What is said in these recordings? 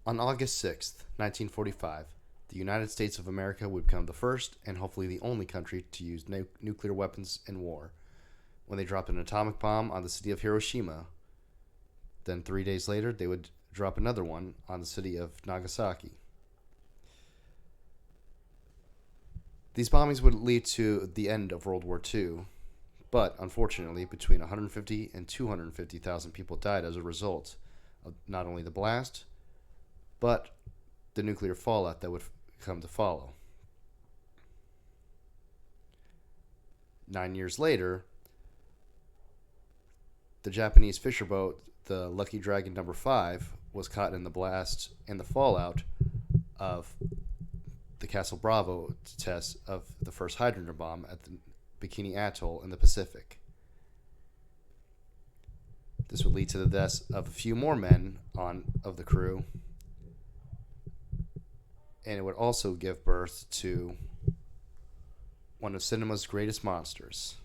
On August 6th, 1945, the United States of America would become the first and hopefully the only country to use nuclear weapons in war when they dropped an atomic bomb on the city of Hiroshima. Then 3 days later, they would drop another one on the city of Nagasaki. These bombings would lead to the end of World War II, but unfortunately, between 150 and 250,000 people died as a result of not only the blast, but the nuclear fallout that would come to follow. 9 years later, the Japanese fisher boat, the Lucky Dragon Number 5, was caught in the blast and the fallout of the Castle Bravo test of the first hydrogen bomb at the Bikini Atoll in the Pacific. This would lead to the deaths of a few more men of the crew, and it would also give birth to one of cinema's greatest monsters.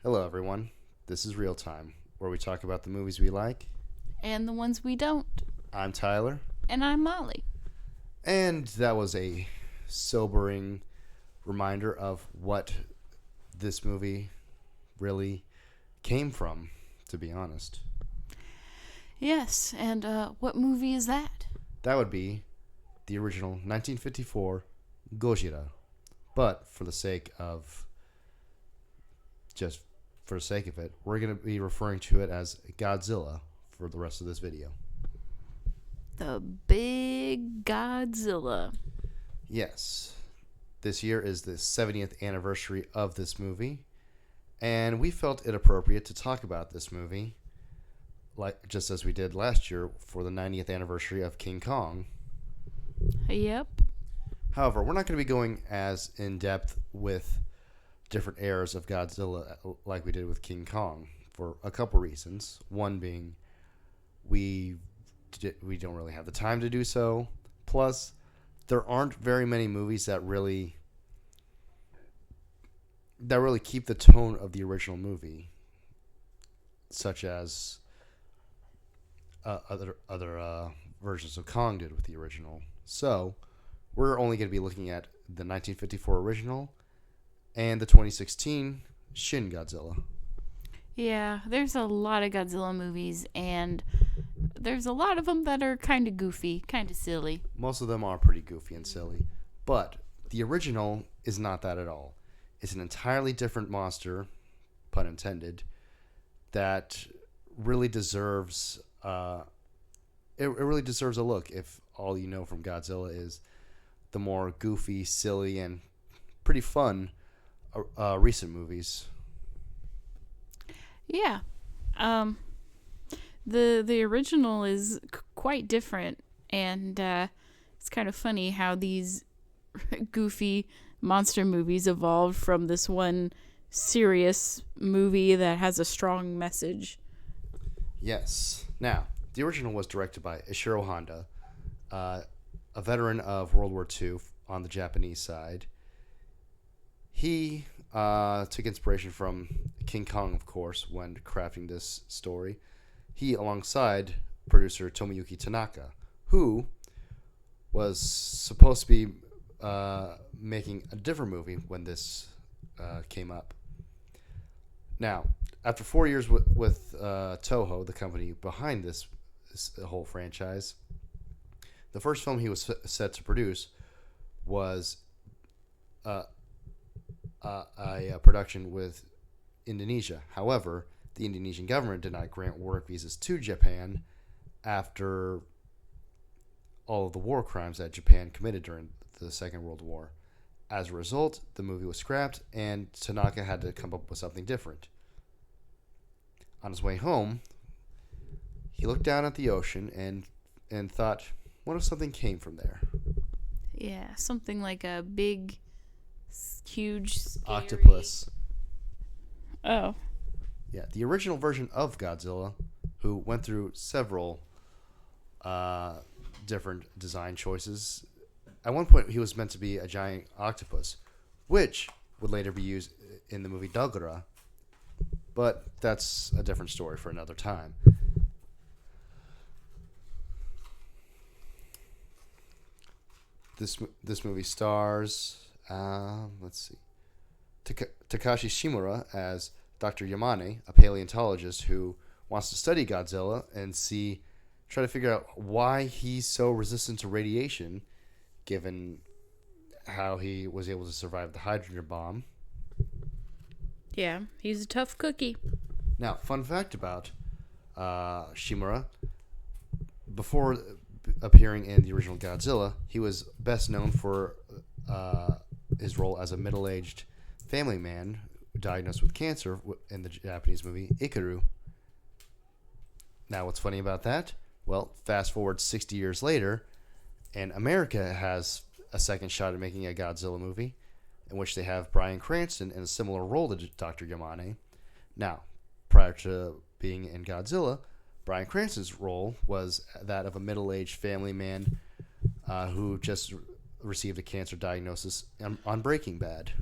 Hello, everyone. This is Real Time, where we talk about the movies we like and the ones we don't. I'm Tyler. And I'm Molly. And that was a sobering reminder of what this movie really came from, to be honest. Yes, and what movie is that? That would be the original 1954 Godzilla. But for the sake of it, we're going to be referring to it as Godzilla for the rest of this video. The Big Godzilla. Yes. This year is the 70th anniversary of this movie, and we felt it appropriate to talk about this movie just as we did last year for the 90th anniversary of King Kong. Yep. However, we're not going to be going as in-depth with different eras of Godzilla like we did with King Kong for a couple reasons. One being we don't really have the time to do so. Plus, there aren't very many movies that really keep the tone of the original movie, such as other versions of Kong did with the original. So, we're only going to be looking at the 1954 original and the 2016 Shin Godzilla. Yeah, there's a lot of Godzilla movies, and there's a lot of them that are kind of goofy, kind of silly. Most of them are pretty goofy and silly, but the original is not that at all. It's an entirely different monster, pun intended, that really deserves it really deserves a look if all you know from Godzilla is the more goofy, silly, and pretty fun recent movies. Yeah. The original is quite different, and it's kind of funny how these goofy monster movies evolved from this one serious movie that has a strong message. Yes. Now, the original was directed by Ishiro Honda, a veteran of World War II on the Japanese side. He took inspiration from King Kong, of course, when crafting this story. He, alongside producer Tomoyuki Tanaka, who was supposed to be making a different movie when this came up. Now, after 4 years with Toho, the company behind this whole franchise, the first film he was set to produce was a production with Indonesia. However, the Indonesian government did not grant work visas to Japan after all of the war crimes that Japan committed during the Second World War. As a result, the movie was scrapped, and Tanaka had to come up with something different. On his way home, he looked down at the ocean and thought, what if something came from there? Yeah, something like a big, huge, scary octopus. Oh. Yeah, the original version of Godzilla, who went through several different design choices. At one point, he was meant to be a giant octopus, which would later be used in the movie Dogora, but that's a different story for another time. This movie stars, let's see, Takashi Shimura as Dr. Yamane, a paleontologist who wants to study Godzilla and try to figure out why he's so resistant to radiation, given how he was able to survive the hydrogen bomb. Yeah, he's a tough cookie. Now, fun fact about Shimura: before appearing in the original Godzilla, he was best known for his role as a middle-aged family man diagnosed with cancer in the Japanese movie Ikaru. Now, what's funny about that? Well, fast forward 60 years later, and America has a second shot at making a Godzilla movie, in which they have Bryan Cranston in a similar role to Dr. Yamane. Now, prior to being in Godzilla, Bryan Cranston's role was that of a middle-aged family man who just received a cancer diagnosis on Breaking Bad.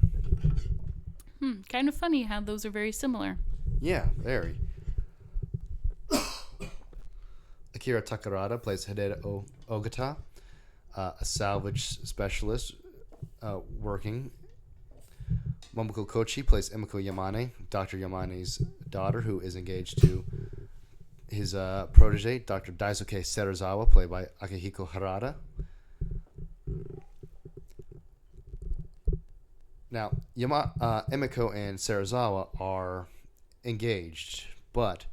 Kind of funny how those are very similar. Yeah, very. Akira Takarada plays Hideo Ogata, a salvage specialist working. Momoko Kochi plays Emiko Yamane, Dr. Yamane's daughter, who is engaged to his protege, Dr. Daisuke Serizawa, played by Akihiko Harada. Now, Emiko and Serizawa are engaged, but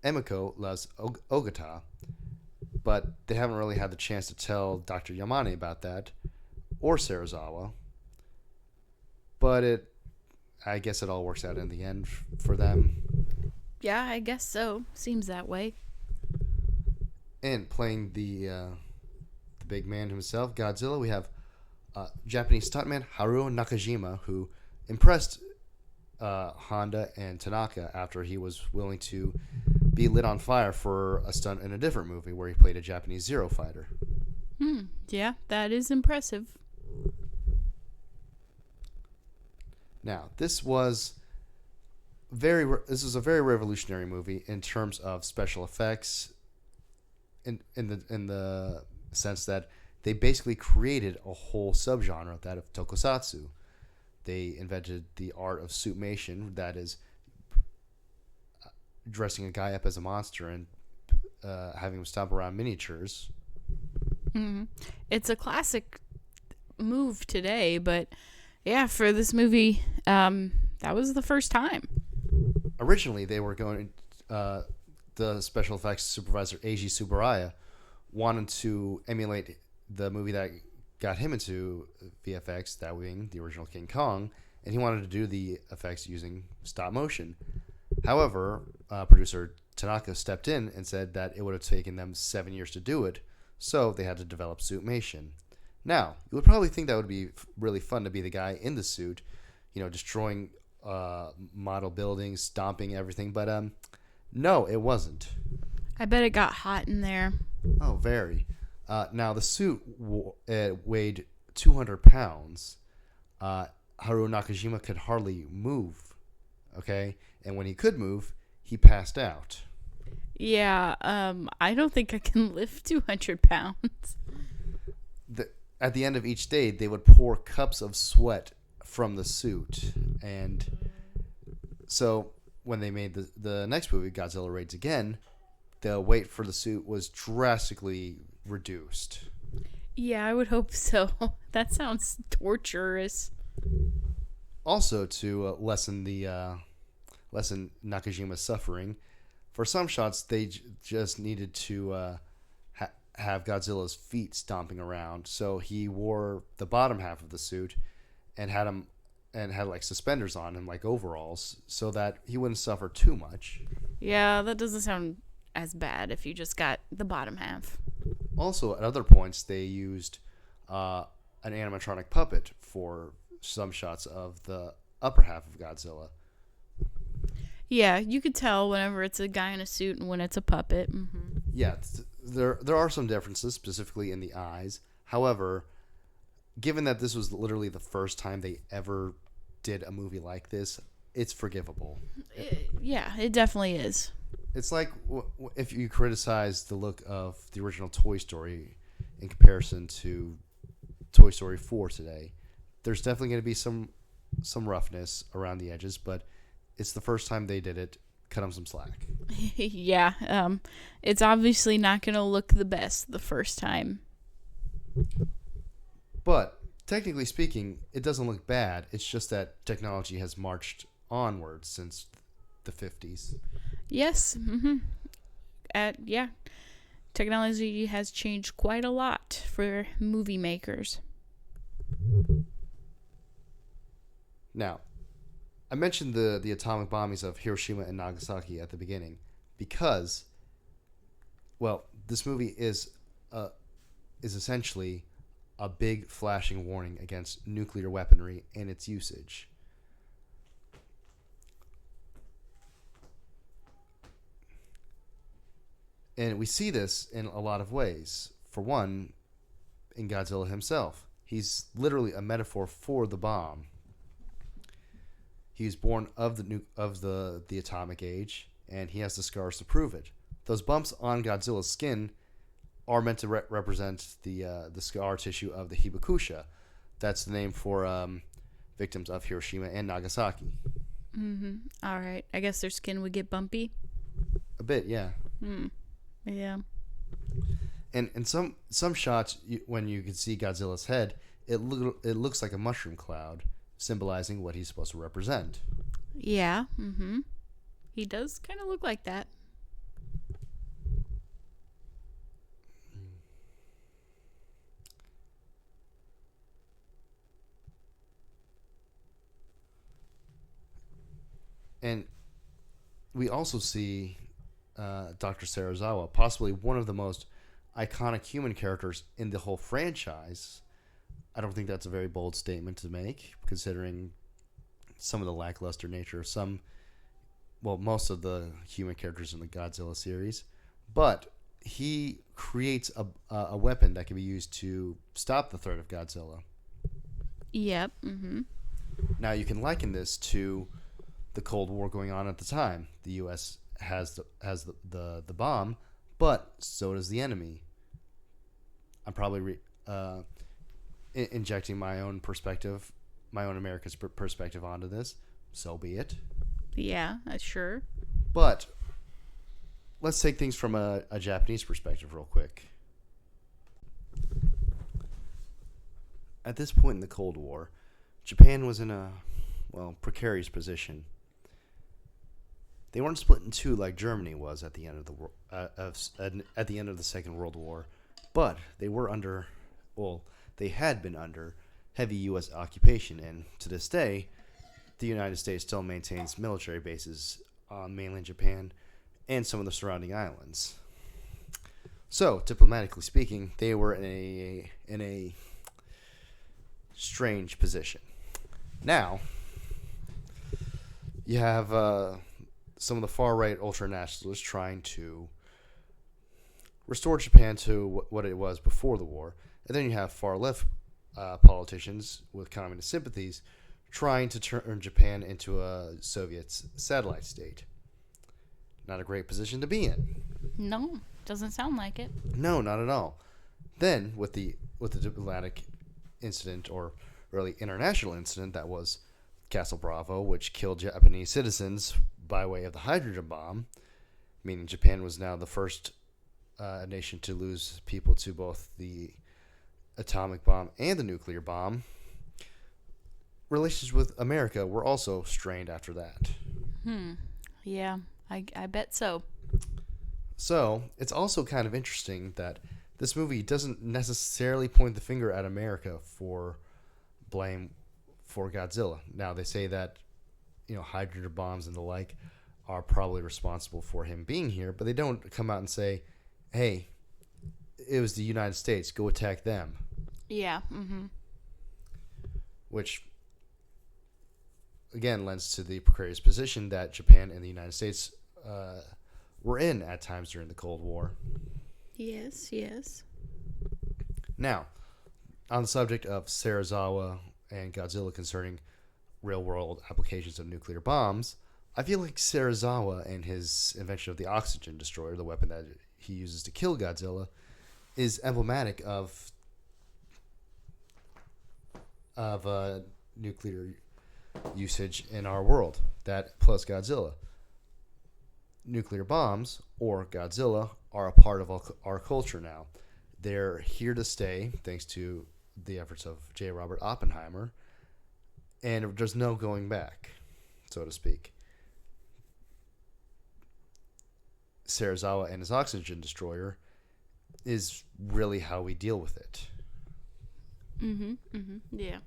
Emiko loves Ogata, but they haven't really had the chance to tell Dr. Yamane about that, or Serizawa. But I guess it all works out in the end for them. Yeah, I guess so. Seems that way. And playing the big man himself, Godzilla, we have Japanese stuntman Haruo Nakajima, who impressed Honda and Tanaka after he was willing to be lit on fire for a stunt in a different movie where he played a Japanese Zero fighter. Yeah, that is impressive. Now, this was a very revolutionary movie in terms of special effects, in the sense that they basically created a whole subgenre, that of tokusatsu. They invented the art of suitmation, that is, dressing a guy up as a monster and having him stomp around miniatures. It's a classic move today, but yeah, for this movie, that was the first time. Originally, they were going. The special effects supervisor Eiji Tsuburaya wanted to emulate the movie that got him into VFX, that being the original King Kong, and he wanted to do the effects using stop motion. However, producer Tanaka stepped in and said that it would have taken them 7 years to do it, so they had to develop suitmation. Now, you would probably think that would be really fun to be the guy in the suit, destroying model buildings, stomping everything, but no, it wasn't. I bet it got hot in there. Oh, very. Now, the suit weighed 200 pounds. Haruo Nakajima could hardly move, okay? And when he could move, he passed out. Yeah, I don't think I can lift 200 pounds. At the end of each day, they would pour cups of sweat from the suit. And so when they made the next movie, Godzilla Raids Again, the weight for the suit was drastically reduced. Yeah, I would hope so. That sounds torturous. Also, to lessen Nakajima's suffering, for some shots they just needed to have Godzilla's feet stomping around, so he wore the bottom half of the suit and had like suspenders on him, like overalls, so that he wouldn't suffer too much. Yeah, that doesn't sound as bad if you just got the bottom half. Also, at other points, they used an animatronic puppet for some shots of the upper half of Godzilla. Yeah, you could tell whenever it's a guy in a suit and when it's a puppet. Mm-hmm. Yeah, there are some differences, specifically in the eyes. However, given that this was literally the first time they ever did a movie like this, it's forgivable. Yeah, it definitely is. It's like if you criticize the look of the original Toy Story in comparison to Toy Story 4 today. There's definitely going to be some roughness around the edges, but it's the first time they did it. Cut them some slack. Yeah, it's obviously not going to look the best the first time. But technically speaking, it doesn't look bad. It's just that technology has marched onwards since the 50s. Yes. Yeah. Technology has changed quite a lot for movie makers. Now, I mentioned the atomic bombings of Hiroshima and Nagasaki at the beginning because, well, this movie is essentially a big flashing warning against nuclear weaponry and its usage. And we see this in a lot of ways. For one, in Godzilla himself, he's literally a metaphor for the bomb. He was born of the atomic age, and he has the scars to prove it. Those bumps on Godzilla's skin are meant to represent the scar tissue of the hibakusha. That's the name for victims of Hiroshima and Nagasaki. All right. I guess their skin would get bumpy. A bit, yeah. Yeah. And in some shots, when you can see Godzilla's head, it looks like a mushroom cloud, symbolizing what he's supposed to represent. Yeah. He does kind of look like that. And we also see Dr. Serizawa, possibly one of the most iconic human characters in the whole franchise. I don't think that's a very bold statement to make, considering some of the lackluster nature of most of the human characters in the Godzilla series. But he creates a weapon that can be used to stop the threat of Godzilla. Yep. Now, you can liken this to the Cold War going on at the time. The U.S. has the bomb, but so does the enemy. I'm probably injecting my own perspective, my own America's perspective onto this. So be it. Yeah, sure. But let's take things from a Japanese perspective real quick. At this point in the Cold War, Japan was in a precarious position. They weren't split in two like Germany was at the end at the end of the Second World War, but they had been under heavy U.S. occupation, and to this day, the United States still maintains military bases on mainland Japan and some of the surrounding islands. So, diplomatically speaking, they were in a strange position. Now, you have some of the far-right ultra-nationalists trying to restore Japan to what it was before the war. And then you have far-left politicians with communist sympathies trying to turn Japan into a Soviet satellite state. Not a great position to be in. No, doesn't sound like it. No, not at all. Then, with the diplomatic incident, or really international incident, that was Castle Bravo, which killed Japanese citizens by way of the hydrogen bomb, meaning Japan was now the first nation to lose people to both the atomic bomb and the nuclear bomb. Relations with America were also strained after that. Yeah, I bet so. So, it's also kind of interesting that this movie doesn't necessarily point the finger at America for blame for Godzilla. Now, they say that, hydrogen bombs and the like are probably responsible for him being here, but they don't come out and say, hey, it was the United States, go attack them. Yeah. Which, again, lends to the precarious position that Japan and the United States were in at times during the Cold War. Yes. Now, on the subject of Serizawa and Godzilla concerning real-world applications of nuclear bombs, I feel like Serizawa and his invention of the oxygen destroyer, the weapon that he uses to kill Godzilla, is emblematic of of nuclear usage in our world. That plus Godzilla. Nuclear bombs or Godzilla are a part of our culture now. They're here to stay thanks to the efforts of J. Robert Oppenheimer, and there's no going back, so to speak. Sarazawa and his oxygen destroyer is really how we deal with it. Yeah.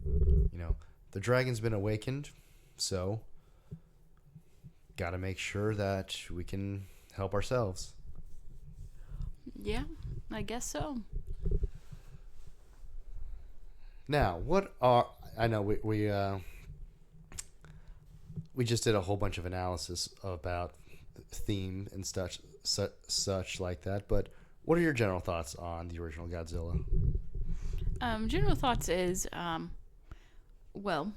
You know, the dragon's been awakened, so got to make sure that we can help ourselves. Yeah, I guess so. Now, what are I know we just did a whole bunch of analysis about theme and such like that, but what are your general thoughts on the original Godzilla? General thoughts is, well,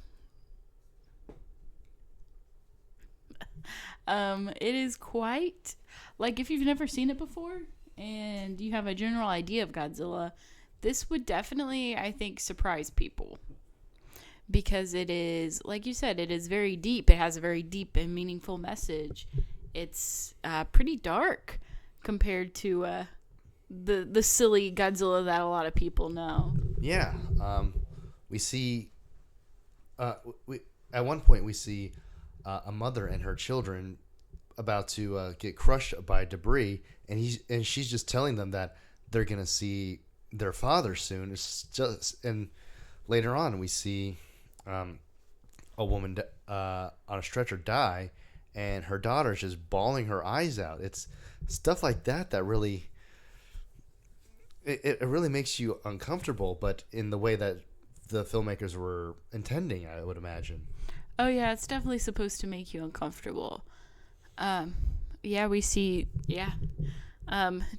it is quite like if you've never seen it before and you have a general idea of Godzilla, this would definitely, I think, surprise people because it is, like you said, it is very deep. It has a very deep and meaningful message. It's pretty dark compared to the silly Godzilla that a lot of people know. Yeah, we see. We at one point we see a mother and her children about to get crushed by debris, and she's just telling them that they're gonna see their father soon. It's just, and later on we see a woman on a stretcher die, and her daughter's just bawling her eyes out. It's stuff like that that really it really makes you uncomfortable, but in the way that the filmmakers were intending, I would imagine. Oh yeah, it's definitely supposed to make you uncomfortable. Yeah, we see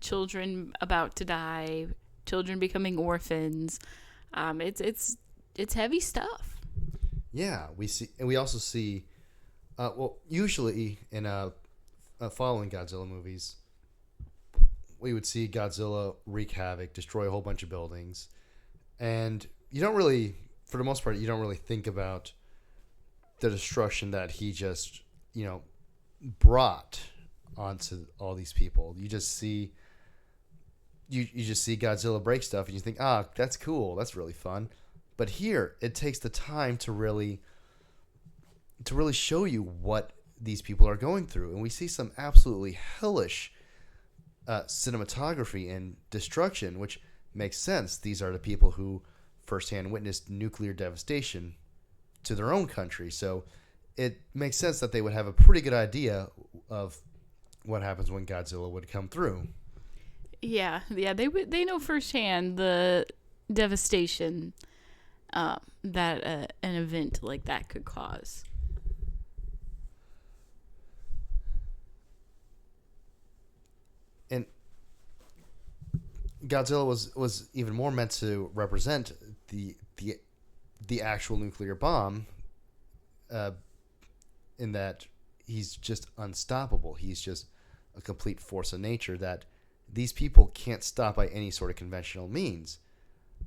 children about to die, children becoming orphans. It's heavy stuff. Yeah, we see, and we also see. Well, usually in following Godzilla movies, we would see Godzilla wreak havoc, destroy a whole bunch of buildings, and you don't really, for the most part, you don't really think about the destruction that he just, brought onto all these people. You just see, you just see Godzilla break stuff, and you think, that's cool, that's really fun. But here, it takes the time to really show you what these people are going through, and we see some absolutely hellish cinematography and destruction, which makes sense. These are the people who firsthand witnessed nuclear devastation to their own country, so it makes sense that they would have a pretty good idea of what happens when Godzilla would come through. Yeah, they know firsthand the devastation that an event like that could cause. And Godzilla was even more meant to represent the actual nuclear bomb, in that he's just unstoppable. He's just a complete force of nature that these people can't stop by any sort of conventional means.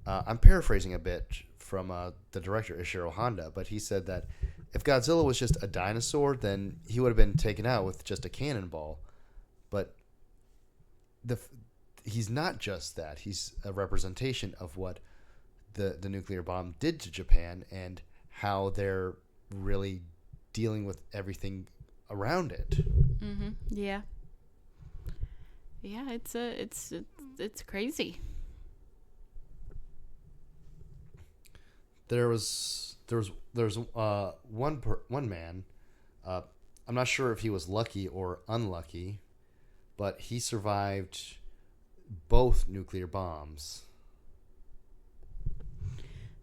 I'm paraphrasing a bit from the director Ishiro Honda, but he said that if Godzilla was just a dinosaur, then he would have been taken out with just a cannonball. But he's not just that. He's a representation of what the nuclear bomb did to Japan and how they're really dealing with everything around it. Mm-hmm. Yeah. Yeah, it's crazy. There was one man. I'm not sure if he was lucky or unlucky, but he survived both nuclear bombs.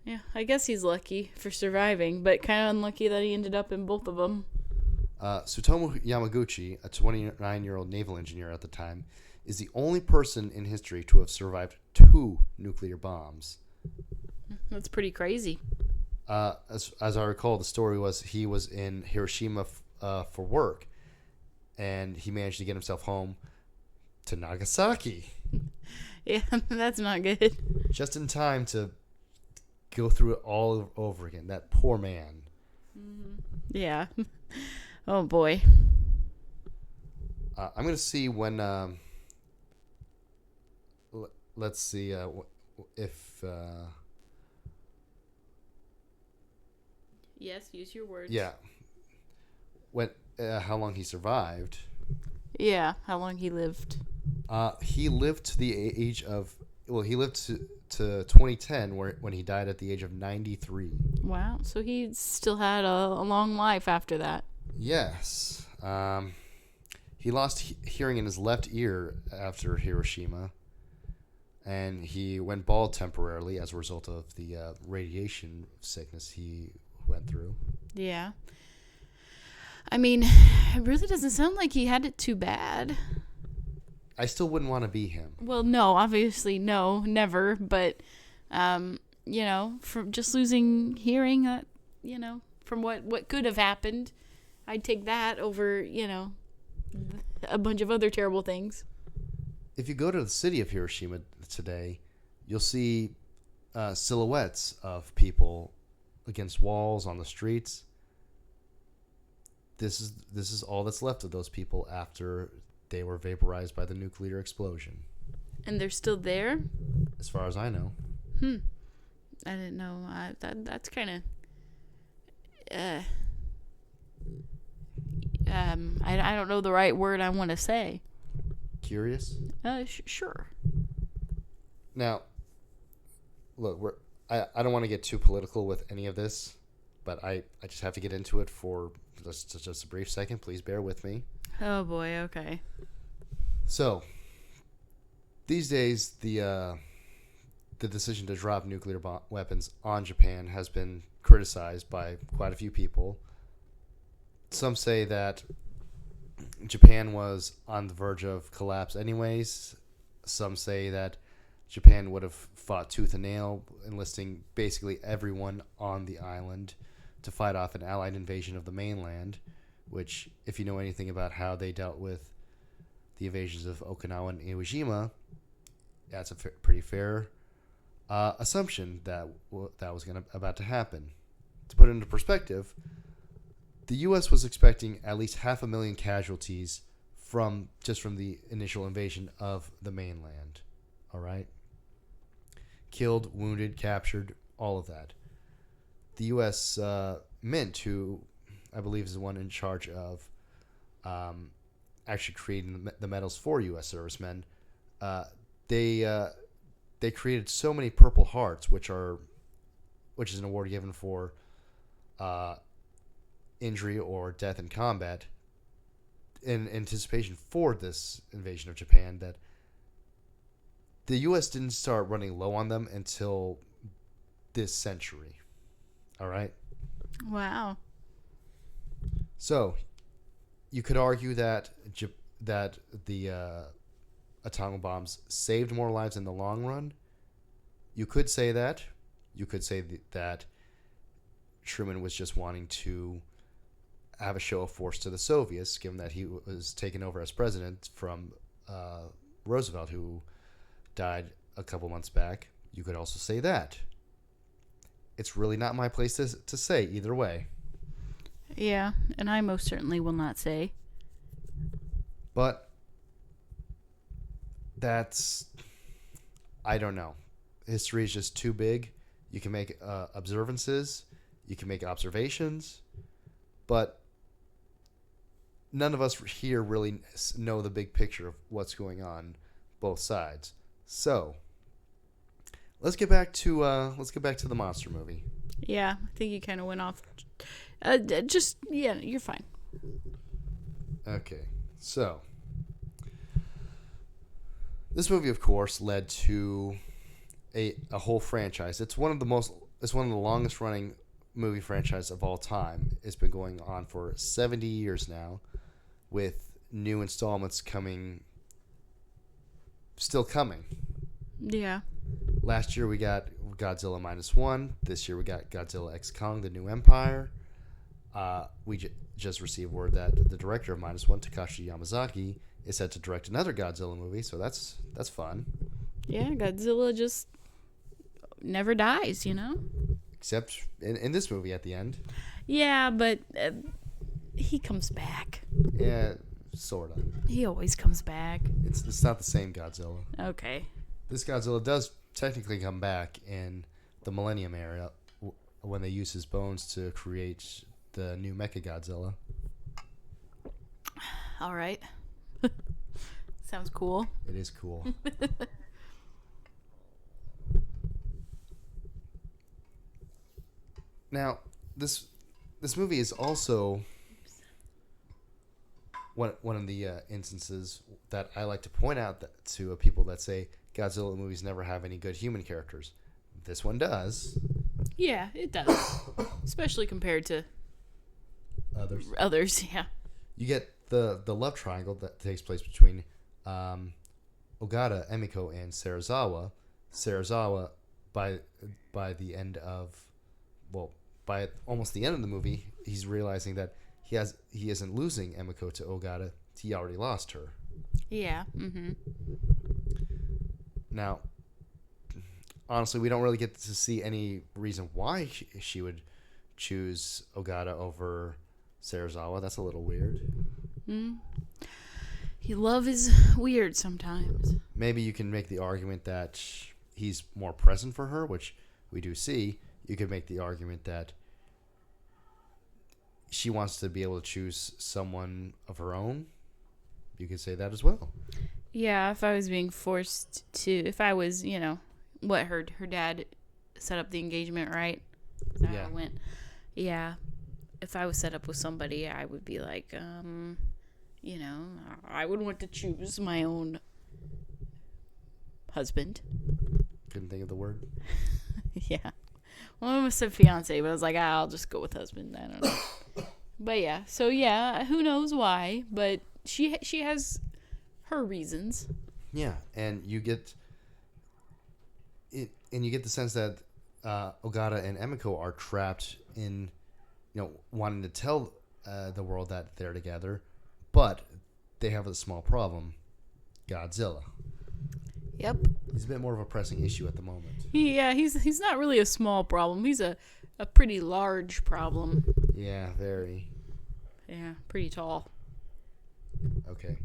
Yeah, I guess he's lucky for surviving, but kind of unlucky that he ended up in both of them. Tsutomu Yamaguchi, a 29-year-old naval engineer at the time, is the only person in history to have survived 2 nuclear bombs. That's pretty crazy. As I recall, the story was he was in Hiroshima for work, and he managed to get himself home to Nagasaki. Yeah, that's not good. Just in time to go through it all over again. That poor man. Yeah. Oh boy. I'm gonna see when. Let's see if. Yes, use your words. Yeah. When how long he survived? Yeah, how long he lived. He lived to the age of. Well, he lived to 2010, when he died at the age of 93. Wow. So he still had a long life after that. Yes. He lost hearing in his left ear after Hiroshima, and he went bald temporarily as a result of the radiation sickness he went through. Yeah. I mean, it really doesn't sound like he had it too bad. I still wouldn't want to be him. Well, no, obviously, no, never. But, from just losing hearing, from what could have happened, I'd take that over, a bunch of other terrible things. If you go to the city of Hiroshima today, you'll see silhouettes of people against walls on the streets. This is all that's left of those people after they were vaporized by the nuclear explosion. And they're still there? As far as I know. I didn't know. That's kind of... I don't know the right word I want to say. Curious? Sure. Now, look, I don't want to get too political with any of this, but I just have to get into it for just a brief second. Please bear with me. Oh boy, okay. So, these days, the decision to drop nuclear weapons on Japan has been criticized by quite a few people. Some say that Japan was on the verge of collapse anyways. Some say that Japan would have fought tooth and nail, enlisting basically everyone on the island to fight off an Allied invasion of the mainland, which, if you know anything about how they dealt with the invasions of Okinawa and Iwo Jima, that's a pretty fair assumption that was about to happen. To put it into perspective, the U.S. was expecting at least 500,000 casualties from the initial invasion of the mainland. All right? Killed, wounded, captured, all of that. The U.S. Mint, who I believe is the one in charge of actually creating the medals for U.S. servicemen, they created so many Purple Hearts, which is an award given for injury or death in combat, in anticipation for this invasion of Japan, that the U.S. didn't start running low on them until this century. All right? Wow. So, you could argue that the atomic bombs saved more lives in the long run. You could say that. You could say that Truman was just wanting to have a show of force to the Soviets, given that he was taken over as president from Roosevelt, who died a couple months back. You could also say that. It's really not my place to say either way. Yeah, and I most certainly will not say. But that's... I don't know. History is just too big. You can make observances. You can make observations. But none of us here really know the big picture of what's going on both sides. So, let's get back to the monster movie. Yeah, I think you kind of went off. You're fine. Okay, so this movie, of course, led to a whole franchise. It's one of the longest running movie franchise of all time. It's been going on for 70 years now, with new installments still coming. Yeah. Last year we got Godzilla -1. This year we got Godzilla X Kong: The New Empire. We just received word that the director of -1, Takashi Yamazaki, is set to direct another Godzilla movie, so that's fun. Yeah, Godzilla just never dies, you know? except in this movie at the end. Yeah, but he comes back. Yeah, sort of. He always comes back. It's not the same Godzilla. Okay. This Godzilla does technically come back in the Millennium era when they use his bones to create the new Mechagodzilla. All right. Sounds cool. It is cool. Now, this movie is also one of the instances that I like to point out to people that say Godzilla movies never have any good human characters. This one does. Yeah, it does. Especially compared to others, yeah. You get the love triangle that takes place between Ogata, Emiko, and Serizawa. Serizawa, by the end of, by almost the end of the movie, he's realizing that he isn't losing Emiko to Ogata. He already lost her. Yeah. Mm-hmm. Now, honestly, we don't really get to see any reason why she would choose Ogata over Serizawa. That's a little weird. Love is weird sometimes. Maybe you can make the argument that he's more present for her, which we do see. You could make the argument that she wants to be able to choose someone of her own. You could say that as well. Yeah, if I was being forced to, if I was, what her dad set up the engagement, right? Is that how it went? Yeah. If I was set up with somebody, I would be like, I would want to choose my own husband. Couldn't think of the word. Yeah. Well, I almost said fiance, but I was like, I'll just go with husband. I don't know. But yeah, so yeah, who knows why? But she has her reasons. Yeah, and you get it, and you get the sense that Ogata and Emiko are trapped in, wanting to tell the world that they're together, but they have a small problem: Godzilla. Yep. He's a bit more of a pressing issue at the moment. Yeah, he's not really a small problem. He's a pretty large problem. Yeah, very. Yeah, pretty tall. Okay.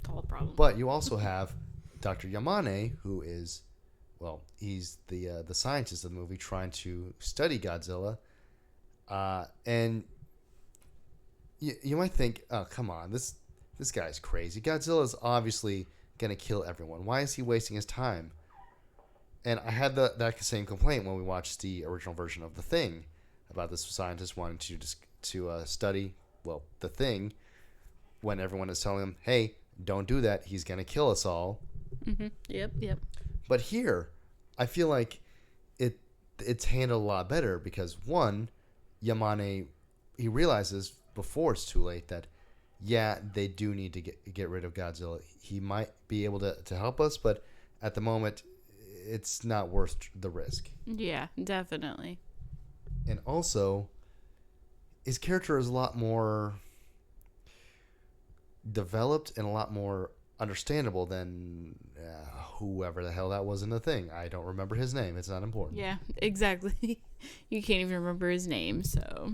Tall problem. But you also have Dr. Yamane, who is, he's the scientist of the movie trying to study Godzilla. And you might think, oh, come on, this guy's crazy. Godzilla's obviously going to kill everyone. Why is he wasting his time? And I had that same complaint when we watched the original version of The Thing about this scientist wanting to study, The Thing, when everyone is telling him, hey, don't do that. He's going to kill us all. Mm-hmm. Yep. But here, I feel like it's handled a lot better because, one, Yamane, he realizes before it's too late that, yeah, they do need to get rid of Godzilla. He might be able to help us, but at the moment, it's not worth the risk. Yeah, definitely. And also, his character is a lot more developed and a lot more understandable than whoever the hell that was in The Thing. I don't remember his name. It's not important. Yeah, exactly. You can't even remember his name, so.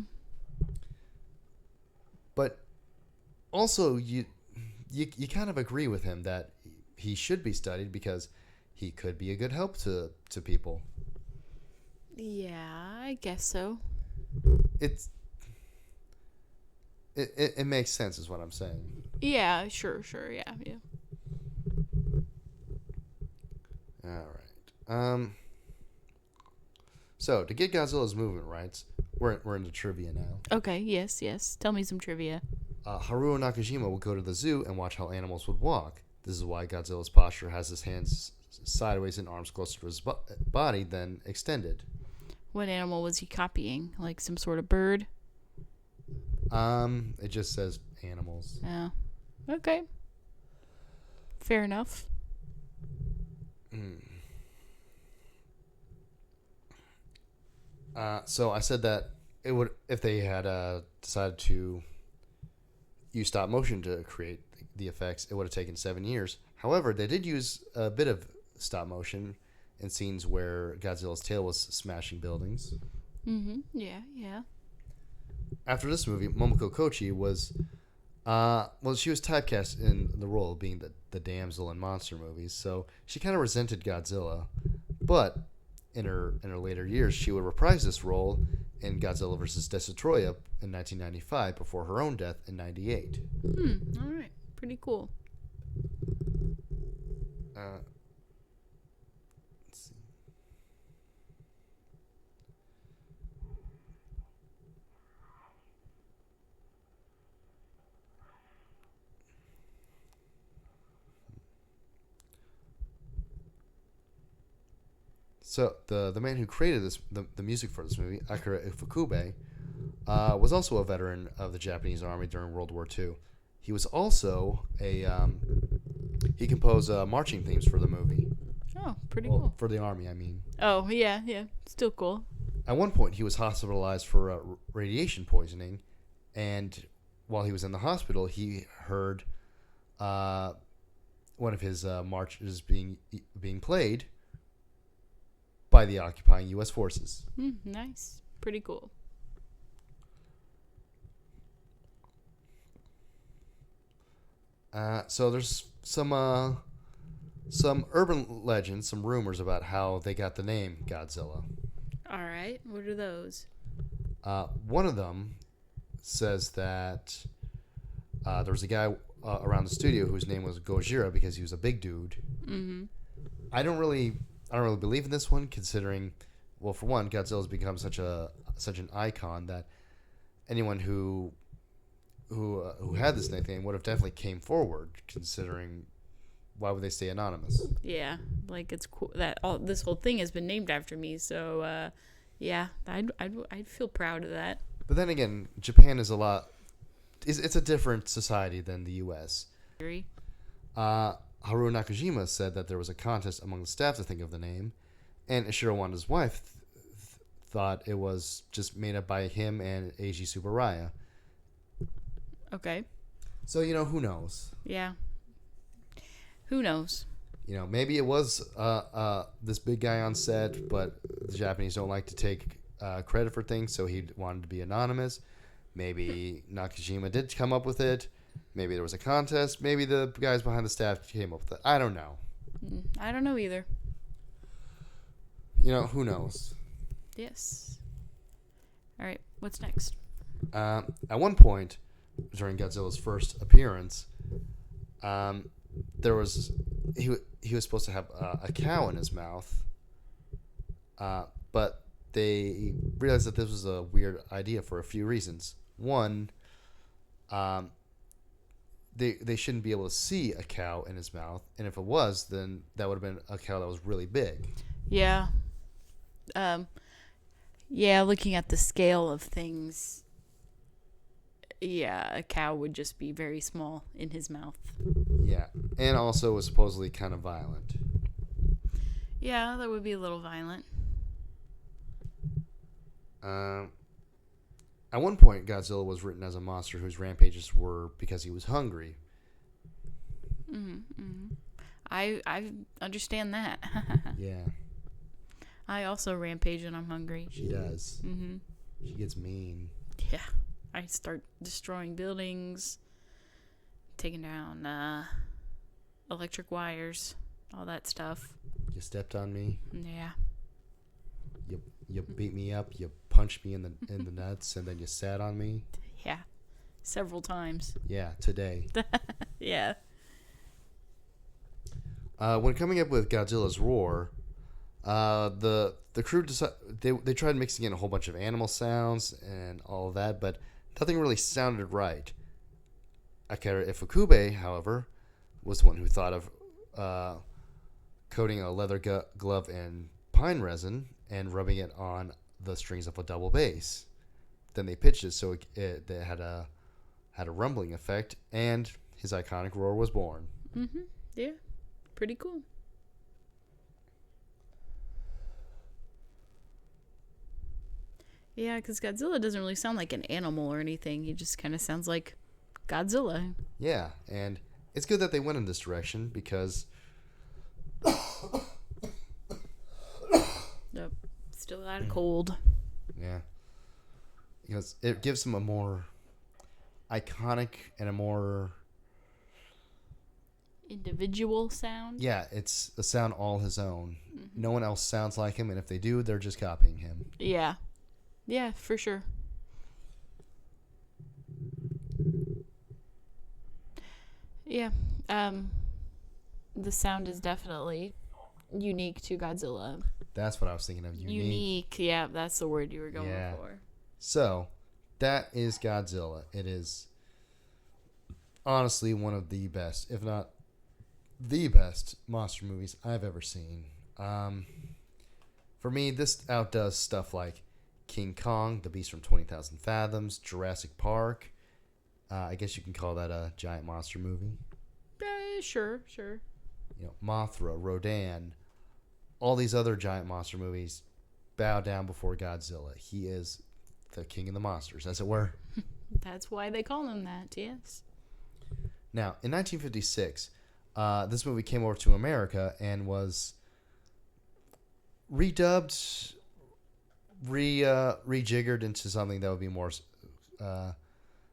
But also, you kind of agree with him that he should be studied because he could be a good help to people. Yeah, I guess so. It makes sense, is what I'm saying. Yeah, sure, yeah. All right. So to get Godzilla's movement rights, we're into trivia now. Okay, yes. Tell me some trivia. Haruo Nakajima would go to the zoo and watch how animals would walk. This is why Godzilla's posture has his hands sideways and arms closer to his body than extended. What animal was he copying? Like some sort of bird? It just says animals. Oh. Okay. Fair enough. So I said that it would, if they had decided to use stop motion to create the effects, it would have taken 7 years. However, they did use a bit of stop motion in scenes where Godzilla's tail was smashing buildings. Mm-hmm. Yeah, yeah. After this movie, Momoko Kochi was, she was typecast in the role of being the damsel in monster movies, so she kind of resented Godzilla. But in her later years, she would reprise this role in Godzilla vs. Destoroyah in 1995 before her own death in '98. All right. Pretty cool. Uh, let's see. So the man who created the music for this movie, Akira Ifukube, was also a veteran of the Japanese Army during World War II. He was also he composed marching themes for the movie. Oh, pretty Well, cool. for the Army, I mean. Oh, yeah, yeah. Still cool. At one point, he was hospitalized for radiation poisoning, and while he was in the hospital, he heard one of his marches being played by the occupying U.S. forces. Nice. Pretty cool. So there's some urban legends, some rumors about how they got the name Godzilla. All right. What are those? One of them says that there was a guy around the studio whose name was Gojira because he was a big dude. Mm-hmm. I don't really believe in this one, considering, well, for one, Godzilla's become such an icon that anyone who had this nickname would have definitely came forward. Considering, why would they stay anonymous? Yeah, like it's cool that this whole thing has been named after me. So, yeah, I'd feel proud of that. But then again, Japan is it's a different society than the U.S. Haruo Nakajima said that there was a contest among the staff to think of the name, and Ishiro Wanda's wife thought it was just made up by him and Eiji Tsuburaya. Okay. So, who knows? Yeah. Who knows? Maybe it was this big guy on set, but the Japanese don't like to take credit for things, so he wanted to be anonymous. Maybe Nakajima did come up with it. Maybe there was a contest. Maybe the guys behind the staff came up with it. I don't know. I don't know either. Who knows? Yes. All right. What's next? At one point, during Godzilla's first appearance, he was supposed to have a cow in his mouth, but they realized that this was a weird idea for a few reasons. One, they shouldn't be able to see a cow in his mouth, and if it was, then that would have been a cow that was really big. Yeah. Yeah, looking at the scale of things, yeah, a cow would just be very small in his mouth. Yeah, and also was supposedly kind of violent. Yeah, that would be a little violent. At one point, Godzilla was written as a monster whose rampages were because he was hungry. I understand that. Yeah. I also rampage when I'm hungry. She does. She gets mean. Yeah. I start destroying buildings, taking down electric wires, all that stuff. You stepped on me. Yeah. You beat me up. You punched me in the nuts, and then you sat on me. Yeah. Several times. Yeah, today. Yeah. When coming up with Godzilla's roar, the crew they tried mixing in a whole bunch of animal sounds and all of that, but nothing really sounded right. Akira Ifukube, however, was the one who thought of coating a leather glove in pine resin and rubbing it on the strings of a double bass. Then they pitched it so it had a rumbling effect, and his iconic roar was born. Yeah. Pretty cool. Yeah, because Godzilla doesn't really sound like an animal or anything. He just kind of sounds like Godzilla. Yeah, and it's good that they went in this direction because... Yep. Still got a cold. Yeah. Because it gives him a more iconic and a more... individual sound. Yeah, it's a sound all his own. Mm-hmm. No one else sounds like him, and if they do, they're just copying him. Yeah. Yeah, for sure. Yeah. The sound is definitely unique to Godzilla. That's what I was thinking of. Unique. Yeah, that's the word you were going Yeah. for. So, that is Godzilla. It is honestly one of the best, if not the best, monster movies I've ever seen. For me, this outdoes stuff like King Kong, The Beast from 20,000 Fathoms, Jurassic Park. I guess you can call that a giant monster movie. Sure. Mothra, Rodan, all these other giant monster movies bow down before Godzilla. He is the king of the monsters, as it were. That's why they call him that, yes. Now, in 1956, this movie came over to America and was redubbed, rejiggered into something that would be more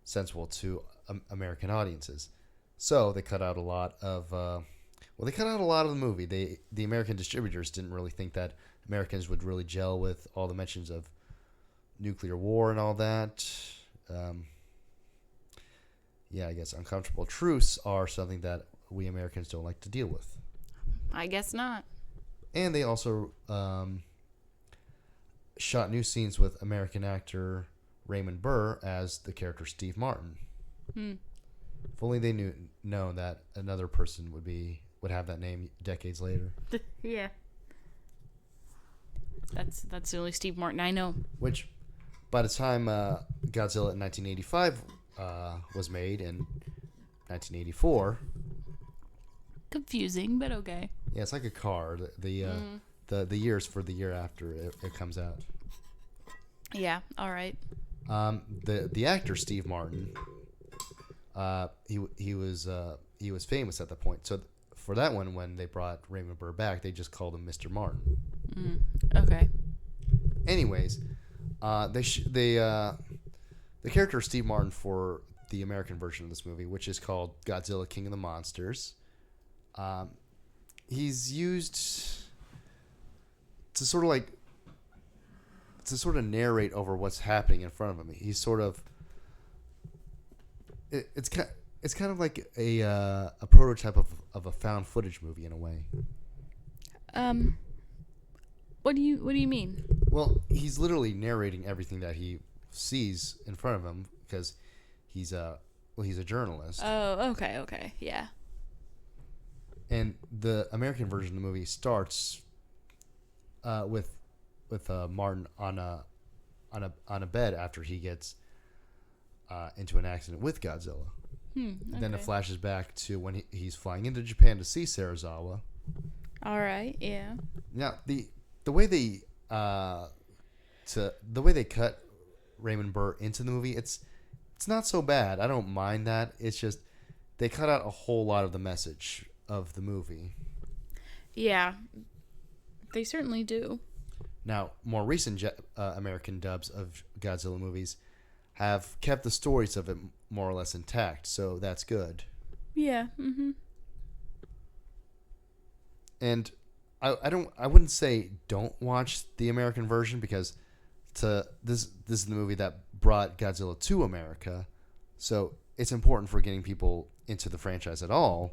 sensible to American audiences. So they cut out a lot of the movie. The American distributors didn't really think that Americans would really gel with all the mentions of nuclear war and all that. I guess uncomfortable truths are something that we Americans don't like to deal with. I guess not. And they also shot new scenes with American actor Raymond Burr as the character Steve Martin. If only they known that another person would have that name decades later. Yeah. That's the only Steve Martin I know. Which, by the time Godzilla in 1985 was made in 1984. Confusing, but okay. Yeah, it's like a car. The years for the year after it comes out. Yeah. All right. The actor Steve Martin, he was famous at the point. So for that one, when they brought Raymond Burr back, they just called him Mr. Martin. Okay. Anyways, the character of Steve Martin for the American version of this movie, which is called Godzilla King of the Monsters, he's used to sort of narrate over what's happening in front of him. He's sort of it's kind of like a prototype of a found footage movie in a way. What do you mean? Well, he's literally narrating everything that he sees in front of him because he's a journalist. Oh, okay, yeah. And the American version of the movie starts with Martin on a bed after he gets into an accident with Godzilla. Okay. Then it flashes back to when he's flying into Japan to see Serizawa. All right, yeah. Now the way they cut Raymond Burr into the movie, it's not so bad. I don't mind that. It's just they cut out a whole lot of the message of the movie. Yeah, they certainly do. Now, more recent American dubs of Godzilla movies have kept the stories of it more or less intact, so that's good. Yeah. And I wouldn't say don't watch the American version because this is the movie that brought Godzilla to America, so it's important for getting people into the franchise at all.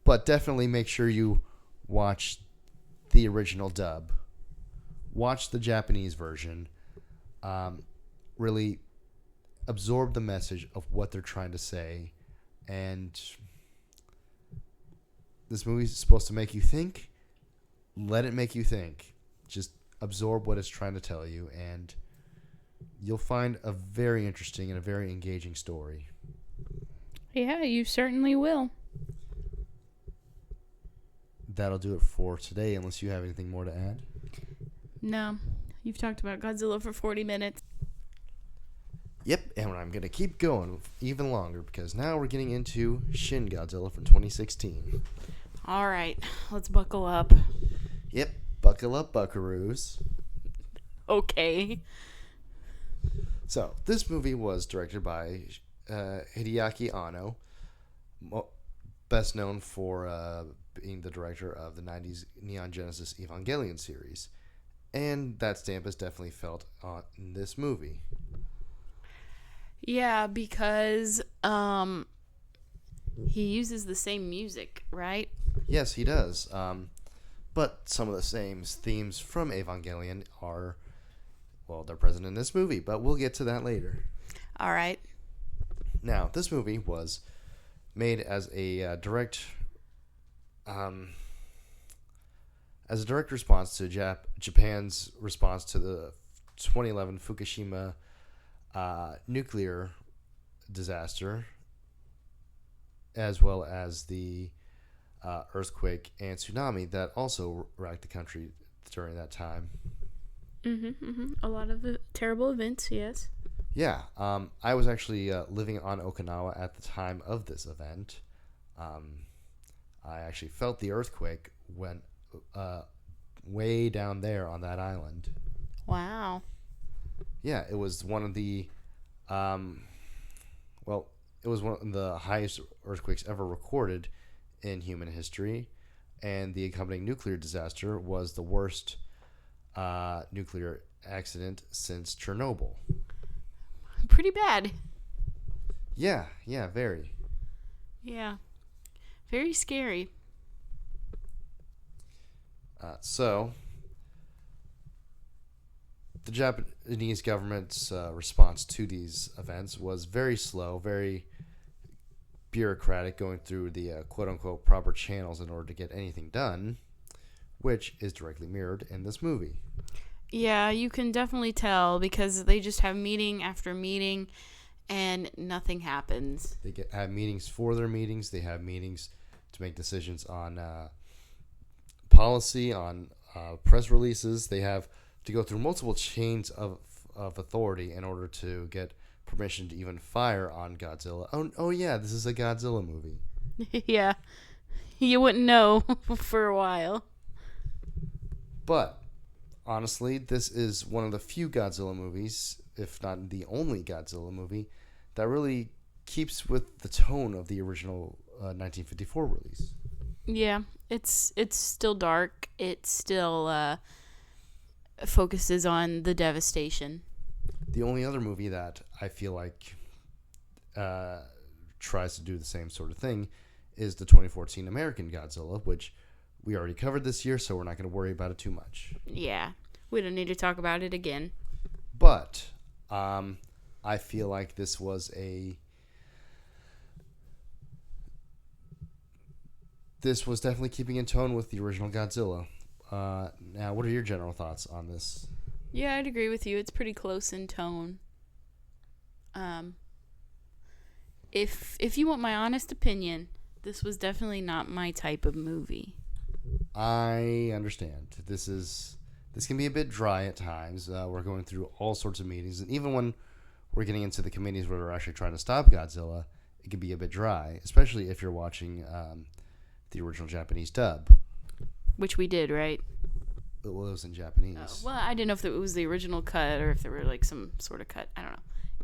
But definitely make sure you watch the original dub. Watch the Japanese version. Really absorb the message of what they're trying to say. And this movie is supposed to make you think. Let it make you think. Just absorb what it's trying to tell you, and you'll find a very interesting and a very engaging story. Yeah, you certainly will. That'll do it for today, unless you have anything more to add. No, you've talked about Godzilla for 40 minutes. Yep, and I'm going to keep going even longer because now we're getting into Shin Godzilla from 2016. All right, let's buckle up. Yep, buckle up, buckaroos. Okay. So this movie was directed by Hideaki Anno, best known for being the director of the '90s Neon Genesis Evangelion series, and that stamp is definitely felt in this movie. Yeah, because he uses the same music, right? Yes, he does. But some of the same themes from Evangelion are, well, they're present in this movie, but we'll get to that later. All right. Now, this movie was made as a um, direct response to Japan's response to the 2011 Fukushima nuclear disaster, as well as the earthquake and tsunami that also racked the country during that time. A lot of terrible events, yes. Yeah, I was actually living on Okinawa at the time of this event. I actually felt the earthquake went way down there on that island. Wow. Yeah, it was one of the, it was one of the highest earthquakes ever recorded in human history, and the accompanying nuclear disaster was the worst nuclear accident since Chernobyl. Pretty bad. Yeah, very. Yeah. Very scary. So, the Japanese government's response to these events was very slow, very bureaucratic, going through the quote-unquote proper channels in order to get anything done, which is directly mirrored in this movie. Yeah, you can definitely tell because they just have meeting after meeting and nothing happens. They have meetings for their meetings. They have meetings to make decisions on policy, on press releases. They have to go through multiple chains of authority in order to get permission to even fire on Godzilla. Oh yeah, this is a Godzilla movie. Yeah. You wouldn't know for a while. But honestly, this is one of the few Godzilla movies, if not the only Godzilla movie, that really keeps with the tone of the original 1954 release. Yeah, it's still dark. It still focuses on the devastation. The only other movie that I feel like tries to do the same sort of thing is the 2014 American Godzilla, which we already covered this year, so we're not going to worry about it too much. Yeah, we don't need to talk about it again. But I feel like this was definitely keeping in tone with the original Godzilla. Now, what are your general thoughts on this? Yeah, I'd agree with you. It's pretty close in tone. If you want my honest opinion, this was definitely not my type of movie. I understand. This can be a bit dry at times. We're going through all sorts of meetings, and even when we're getting into the committees where we're actually trying to stop Godzilla, it can be a bit dry, especially if you're watching the original Japanese dub. Which we did, right? It was in Japanese. Oh, well, I didn't know if it was the original cut or if there were like some sort of cut. I don't know.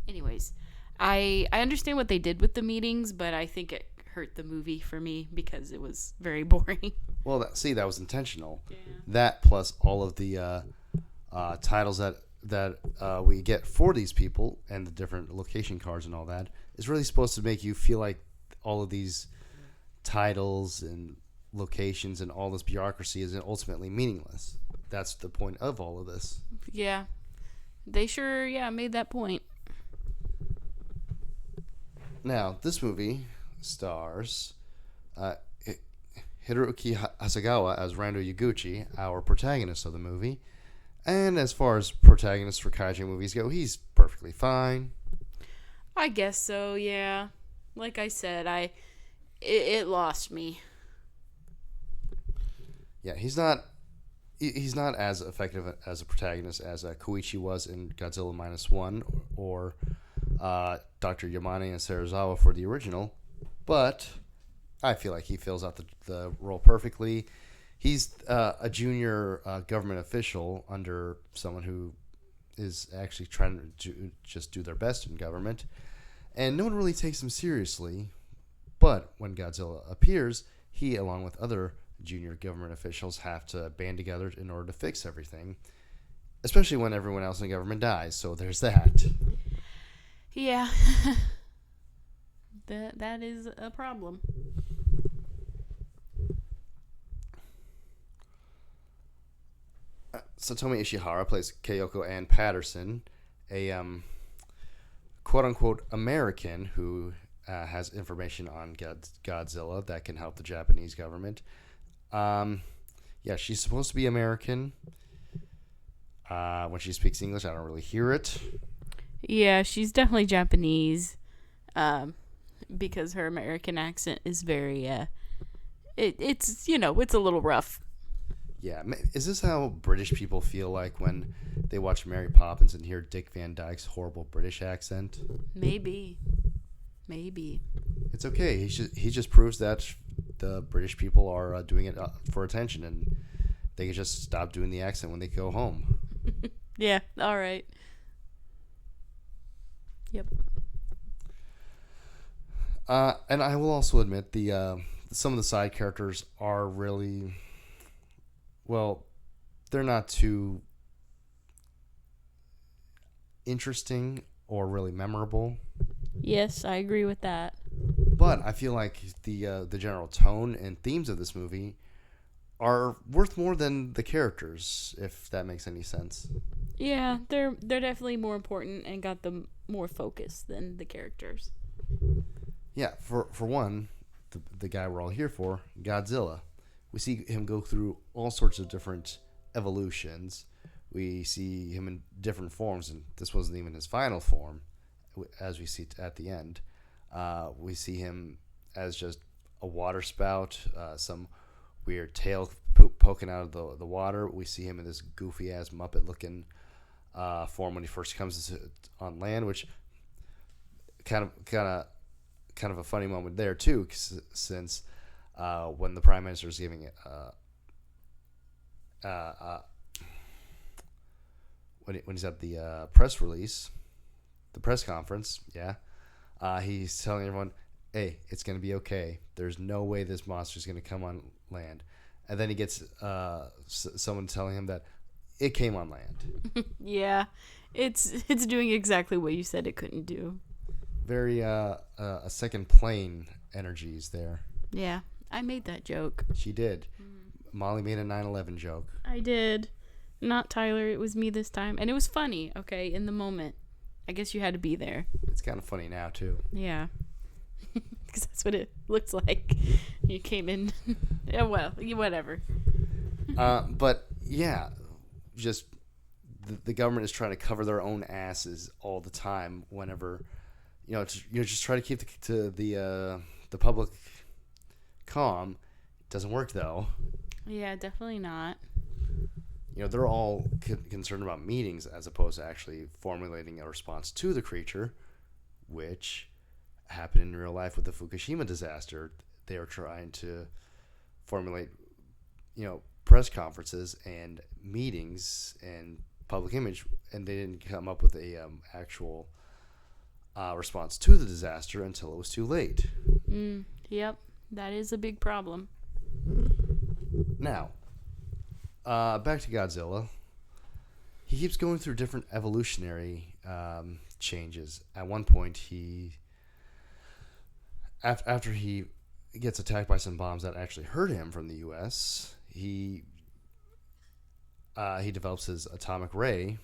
Anyways, I understand what they did with the meetings, but I think it hurt the movie for me because it was very boring. Well, that was intentional. Yeah. That plus all of the titles that we get for these people and the different location cards and all that is really supposed to make you feel like all of these titles and locations and all this bureaucracy is ultimately meaningless. That's the point of all of this. Yeah. They sure, made that point. Now, this movie stars Hiroki Hasegawa as Rando Yaguchi, our protagonist of the movie. And as far as protagonists for kaiju movies go, he's perfectly fine. I guess so, yeah. Like I said, it lost me. Yeah, he's not as effective as a protagonist as Koichi was in Godzilla -1 or Dr. Yamane and Serizawa for the original, but I feel like he fills out the role perfectly. He's a junior government official under someone who is actually trying to just do their best in government, and no one really takes him seriously. But when Godzilla appears, he, along with other junior government officials, have to band together in order to fix everything, especially when everyone else in government dies. So there's that. Yeah. That is a problem. Satomi Ishihara plays Kyoko Ann Patterson, a quote-unquote American who has information on Godzilla that can help the Japanese government. Yeah, she's supposed to be American. When she speaks English, I don't really hear it. Yeah, she's definitely Japanese, because her American accent is very, it's a little rough. Yeah, is this how British people feel like when they watch Mary Poppins and hear Dick Van Dyke's horrible British accent? Maybe. It's okay. He just proves that the British people are doing it for attention, and they can just stop doing the accent when they go home. Yeah, all right. Yep. And I will also admit some of the side characters are really, well, they're not too interesting or really memorable. Yes, I agree with that. But I feel like the general tone and themes of this movie are worth more than the characters, if that makes any sense. Yeah, they're definitely more important and got them more focus than the characters. Yeah, for one, the guy we're all here for, Godzilla. We see him go through all sorts of different evolutions. We see him in different forms, and this wasn't even his final form, as we see at the end. We see him as just a water spout, some weird tail poking out of the water. We see him in this goofy-ass Muppet-looking form when he first comes on land, which kind of a funny moment there too, since when the Prime Minister is giving it when he's at the press release, the press conference, he's telling everyone, "Hey, it's gonna be okay. There's no way this monster's gonna come on land," and then he gets someone telling him that it came on land. Yeah, it's doing exactly what you said it couldn't do. Very a second plane energies there. Yeah, I made that joke. She did. Molly made a 9/11 joke. I did. Not Tyler, it was me this time. And it was funny, okay, in the moment. I guess you had to be there. It's kind of funny now, too. Yeah. Because that's what it looks like. You came in. Yeah, well, whatever. But, yeah, just the government is trying to cover their own asses all the time whenever, just try to keep the public calm. It doesn't work, though. Yeah, definitely not. They're all concerned about meetings as opposed to actually formulating a response to the creature, which happened in real life with the Fukushima disaster. They were trying to formulate, press conferences and meetings and public image, and they didn't come up with a actual response to the disaster until it was too late. Yep, that is a big problem. Now, back to Godzilla. He keeps going through different evolutionary changes. At one point, after he gets attacked by some bombs that actually hurt him from the U.S., he develops his atomic ray,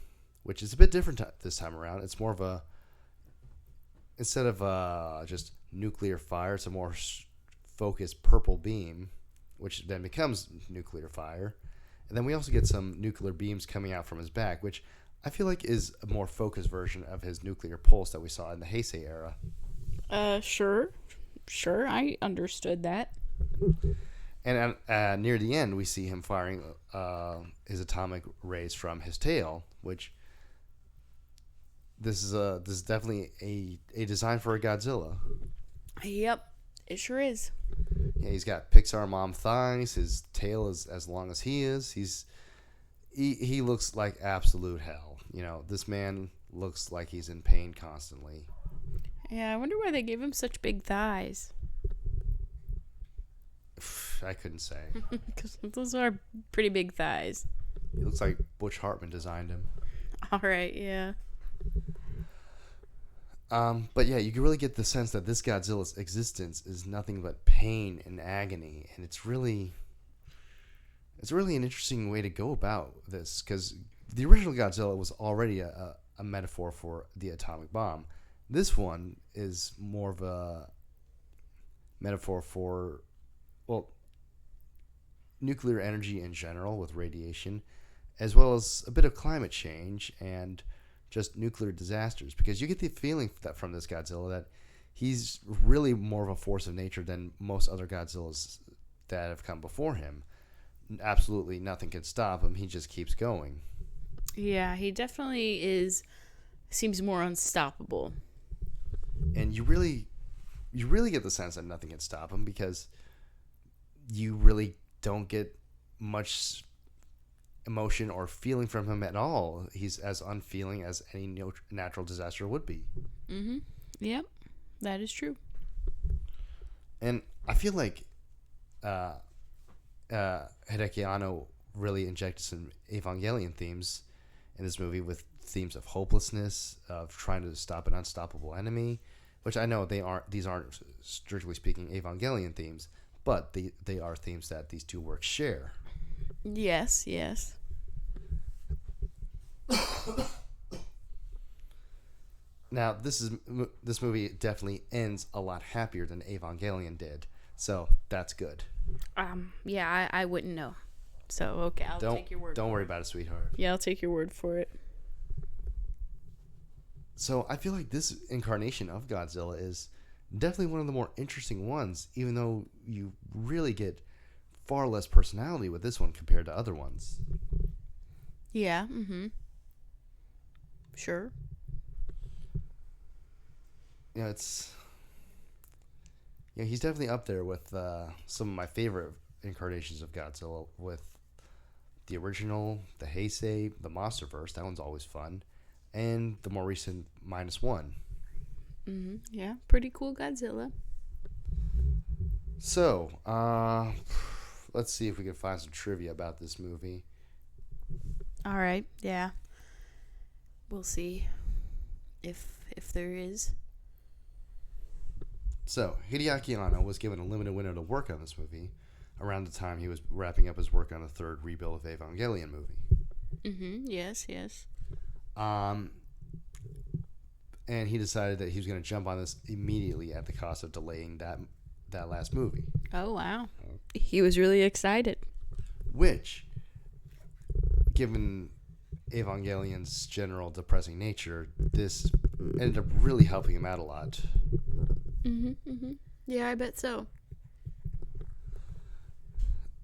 which is a bit different this time around. It's more of instead of just nuclear fire, it's a more focused purple beam, which then becomes nuclear fire. And then we also get some nuclear beams coming out from his back, which I feel like is a more focused version of his nuclear pulse that we saw in the Heisei era. Sure, I understood that. And near the end, we see him firing his atomic rays from his tail, which this is definitely a design for a Godzilla. Yep, it sure is. Yeah, he's got Pixar mom thighs. His tail is as long as he is. He looks like absolute hell. this man looks like he's in pain constantly. Yeah, I wonder why they gave him such big thighs. I couldn't say. Because those are pretty big thighs. He looks like Butch Hartman designed him. All right, yeah. But yeah, you can really get the sense that this Godzilla's existence is nothing but pain and agony, and it's really an interesting way to go about this, because the original Godzilla was already a metaphor for the atomic bomb. This one is more of a metaphor for, well, nuclear energy in general with radiation, as well as a bit of climate change and just nuclear disasters, because you get the feeling that from this Godzilla that he's really more of a force of nature than most other Godzillas that have come before him. Absolutely nothing can stop him. He just keeps going. Yeah, he definitely seems more unstoppable. And you really get the sense that nothing can stop him, because you really don't get much emotion or feeling from him at all. He's as unfeeling as any natural disaster would be. Mm-hmm. Yep, that is true. And I feel like Hideaki Anno really injected some Evangelion themes in this movie, with themes of hopelessness, of trying to stop an unstoppable enemy, which I know these aren't strictly speaking Evangelion themes, but they are themes that these two works share. Yes. Now, this movie definitely ends a lot happier than Evangelion did, so that's good. Yeah, I wouldn't know. So, okay, I'll take your word for it. Don't worry about it, sweetheart. Yeah, I'll take your word for it. So, I feel like this incarnation of Godzilla is definitely one of the more interesting ones, even though you really get far less personality with this one compared to other ones. Yeah, mm-hmm. Sure. He's definitely up there with some of my favorite incarnations of Godzilla, with the original, the Heisei, the Monsterverse. That one's always fun. And the more recent -1. Mm-hmm. Yeah, pretty cool Godzilla. So, let's see if we can find some trivia about this movie. All right, yeah. We'll see if there is. So, Hideaki Anno was given a limited window to work on this movie around the time he was wrapping up his work on the third rebuild of Evangelion movie. Mm-hmm. Yes. And he decided that he was going to jump on this immediately at the cost of delaying that last movie. Oh, wow. He was really excited. Which, given Evangelion's general depressing nature, this ended up really helping him out a lot. Mm-hmm. Yeah, I bet so.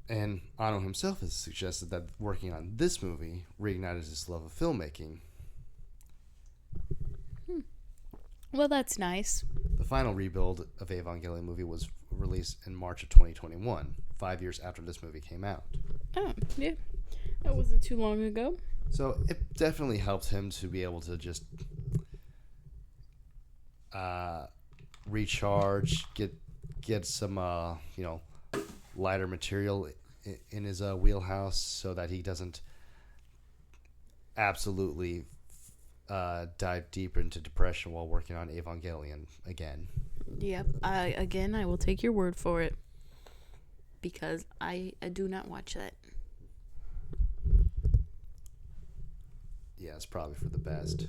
And Anno himself has suggested that working on this movie reignited his love of filmmaking. Well, that's nice. The final rebuild of Evangelion movie was released in March of 2021, 5 years after this movie came out. Oh, yeah. That wasn't too long ago. So it definitely helped him to be able to just recharge, get some lighter material in his wheelhouse, so that he doesn't absolutely dive deep into depression while working on Evangelion again. Yep. I will take your word for it, because I do not watch that. Yeah, it's probably for the best.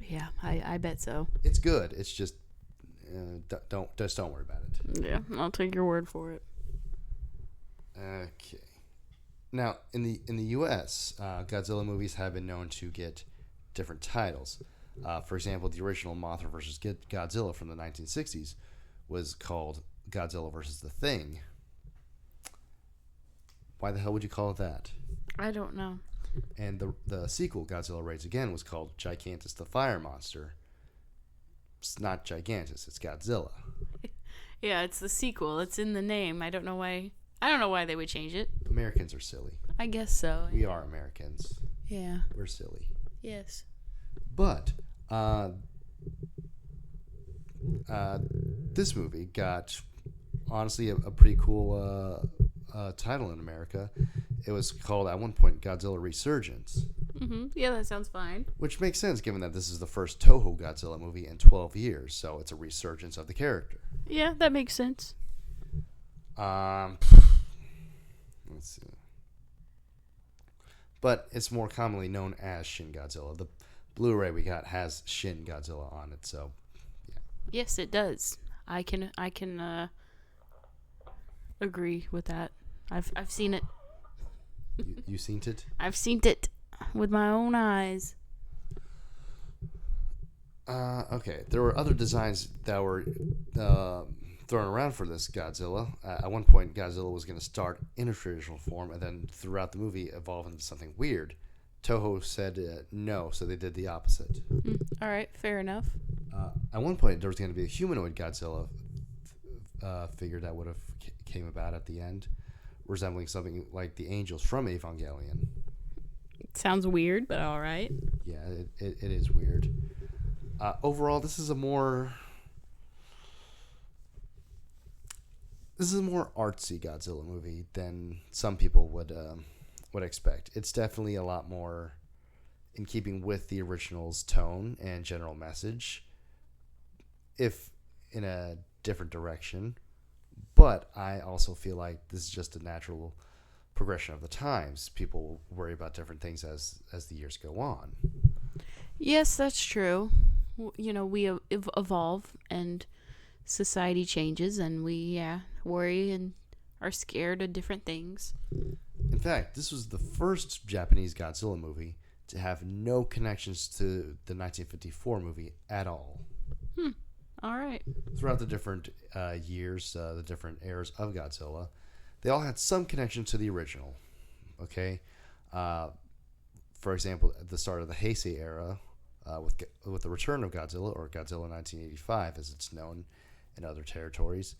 Yeah, I bet so. It's good. It's just don't worry about it. Yeah, I'll take your word for it. Okay. Now, in the U.S., Godzilla movies have been known to get different titles. For example, the original Mothra vs. Godzilla from the 1960s was called Godzilla vs. the Thing. Why the hell would you call it that? I don't know. And the sequel, Godzilla Raids Again, was called Gigantus the Fire Monster. It's not Gigantus, it's Godzilla. Yeah, it's the sequel. It's in the name. I don't know why they would change it. Americans are silly. I guess so. We are Americans. Yeah. We're silly. Yes. But this movie got honestly a pretty cool title in America. It was called at one point Godzilla Resurgence, Yeah, that sounds fine. which makes sense given that this is the first Toho Godzilla movie in 12 years, so it's a resurgence of the character. Yeah, that makes sense. Let's see. But it's more commonly known as Shin Godzilla. The Blu-ray we got has Shin Godzilla on it, so yeah. Yes, it does. I can agree with that. I've seen it. You seen it? I've seen it with my own eyes. Okay. There were other designs that were thrown around for this Godzilla. At one point, Godzilla was going to start in a traditional form, and then throughout the movie, evolve into something weird. Toho said no, so they did the opposite. All right, fair enough. At one point, there was going to be a humanoid Godzilla figure that would have came about at the end, resembling something like the angels from Evangelion. Sounds weird, but all right. Yeah, it is weird. Overall, this is a more artsy Godzilla movie than some people would expect. It's definitely a lot more in keeping with the original's tone and general message, if in a different direction. But I also feel like this is just a natural progression of the times. People worry about different things as the years go on. Yes, that's true. You know, we evolve and society changes, and we worry and are scared of different things. In fact, this was the first Japanese Godzilla movie to have no connections to the 1954 movie at all. All right. Throughout the different years, the different eras of Godzilla, they all had some connection to the original. Okay, for example, at the start of the Heisei era, with the return of Godzilla, or Godzilla 1985, as it's known in other territories,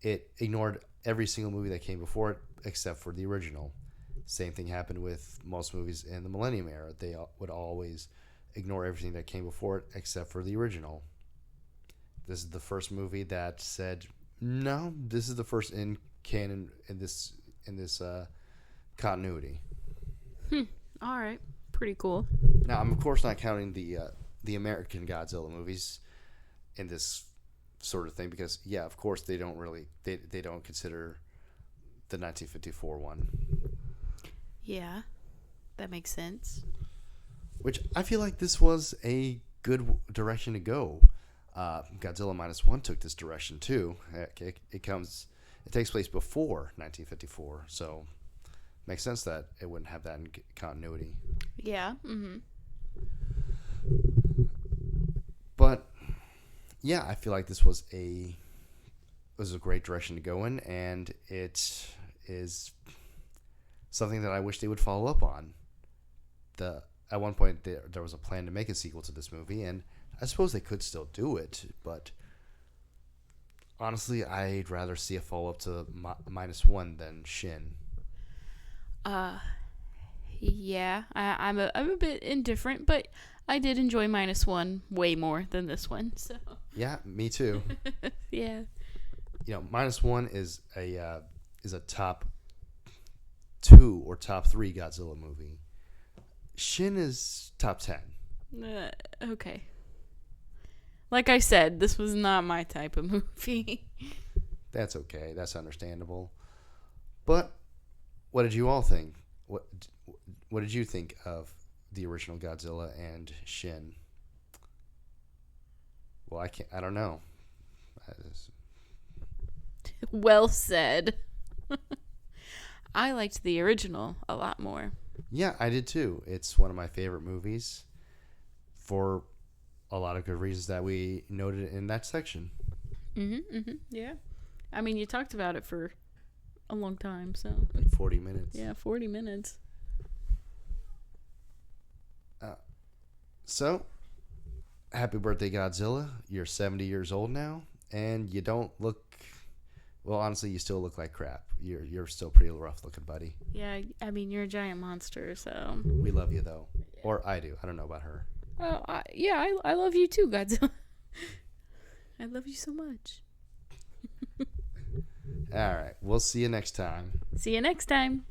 it ignored every single movie that came before it except for the original. Same thing happened with most movies in the Millennium era. They would always ignore everything that came before it except for the original. This is the first movie that said, no, this is the first in canon in this continuity. All right. Pretty cool. Now, I'm of course not counting the American Godzilla movies in this sort of thing because, yeah, of course they don't consider the 1954 one. Yeah, that makes sense. Which I feel like this was a good direction to go. Godzilla -1 took this direction too. It takes place before 1954, so makes sense that it wouldn't have that in continuity. Yeah. But yeah, I feel like this was a great direction to go in, and it is something that I wish they would follow up on. At one point there was a plan to make a sequel to this movie, and I suppose they could still do it, but honestly, I'd rather see a follow-up to -1 than Shin. Yeah, I'm a bit indifferent, but I did enjoy -1 way more than this one. So Yeah, me too. yeah. You know, -1 is a top 2 or top 3 Godzilla movie. Shin is top 10. Okay. Like I said, this was not my type of movie. That's okay. That's understandable. But what did you all think? What did you think of the original Godzilla and Shin? Well, I don't know. Well said. I liked the original a lot more. Yeah, I did too. It's one of my favorite movies for a lot of good reasons that we noted in that section. Yeah. I mean, you talked about it for a long time, so. Like 40 minutes. Yeah, 40 minutes. So, happy birthday, Godzilla. You're 70 years old now, and you don't look... Well, honestly, you still look like crap. You're still pretty rough looking, buddy. Yeah, I mean, you're a giant monster, so. We love you, though. Or I do. I don't know about her. I love you too, Godzilla. I love you so much. All right. We'll see you next time. See you next time.